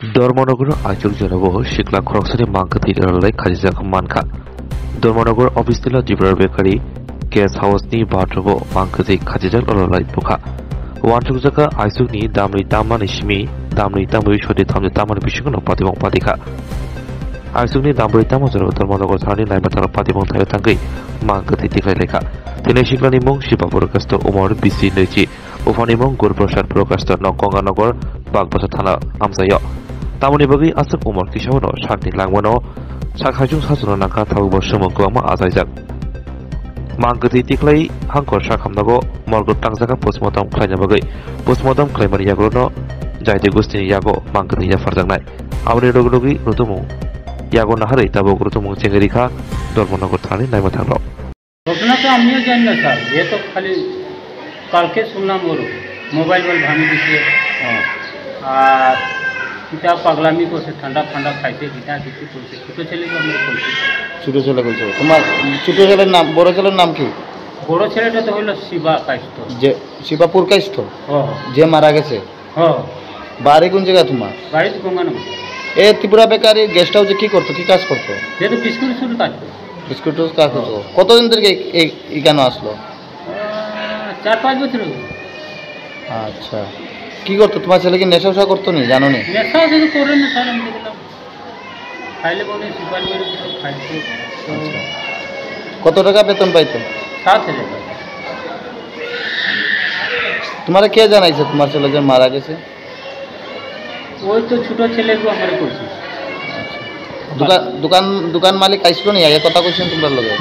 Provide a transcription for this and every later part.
Dharmanagar Aizawl जनाबो सिखला खरकसानि मांखा थैलाय खाजिजाखौ मानखा Dharmanagar office तिला जिब्रार बेकारि guest हाउसनि बाथरुमो मांखा खाजिजाल अलाय बुखा वानसुकजाका आइसुकनि दामनि तामानि सिमी दामनि तामनि सदि थामनि तामानि बिसिखनो पातिबं पातिखा आइसुकनि दामनि तामा जरो धर्मनगर थानि नायबाथार पातिबं थायो थांगै मांखा थैलायखा दिनै सिखलानि मुं शिबा प्रकाश उमर बिसि नैजि उफानि मुं गुरप्रसाद प्रकाश नगंगानगर बागबासा थाना आमजायो तामुनि बागै आसाक उमर किसावनो साननि लांमोनो साखायजों साजुनो नांखा थाबो सोमोगोआमा आजायजाक मांगोथै तिख्लाय हांखर साखामनागो मर्ग टांजाका पोस्टमर्टम खालायनो बागै पोस्टमर्टम खालायमानि याग्रोनो जायते गुस्तिनि यागो मांगोथै याफारजांनाय आमनि रगलगि रुतुमु यागो नाहारै ताबो रुतुमु चेंगरिखा धर्मनगर थानि नायमा थांलो घटना तो आमिও জানি না স্যার ये तो खाली কালকে শুনলাম ওর মোবাইল ভাঙি দিছে আর কিতা পাগলামি করছে ঠান্ডা ঠান্ডা খাইছে কিতা কিছু করছে ছোট ছেলেকে আমরা করছি ছোট ছেলে কইছো তোমার ছোট ছেলের নাম বড় ছেলের নাম কি বড় ছেলেটা তো হলো শিবা কাইস্ত যে শিবাপুর কাইস্ত ও যে মারা গেছে ও বাড়ি কোন জায়গা তোমার বাড়ি তো গঙ্গানগর এ ত্রিপুরা বেকারি গেস্ট হাউসে কি করতো কি কাজ করতো যে তো বিস্কুট শুরু কাজ করে বিস্কুট কাজ করতো কতদিন থেকে এখানে আসলো 4-5 বছর হলো আচ্ছা কি করতো তোমার ছেলে কি নেশা ফেশা করতো নি জানো নি নেশা যদি করে না স্যার আমি দেখলাম খাইলে বলে সুপারি মেরে খাইছে কত টাকা বেতন পাইতো 7,000 তোমার কে জানাইছে তোমার ছেলে যে মারা গেছে ওই তো ছোট ছেলেকে আমরা করছি দোকান দোকান দোকান মালিক আইসলো নি আগে কথা কইছেন তোমরা লগে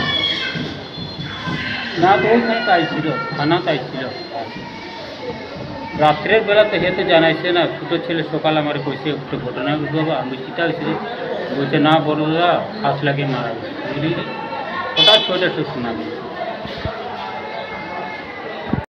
না তো ওইখানে আইছিল থানা আইছিল রাত্রের বেলা তো হেতে জানাইছে না ছোট ছেলে সকাল আমার কইছে একটা ঘটনা ঘটবো আমি চিন্তা হয়েছে বলছে না বড়রা ফাঁস লাগে মারা গেছে ওটা ছোট শোনা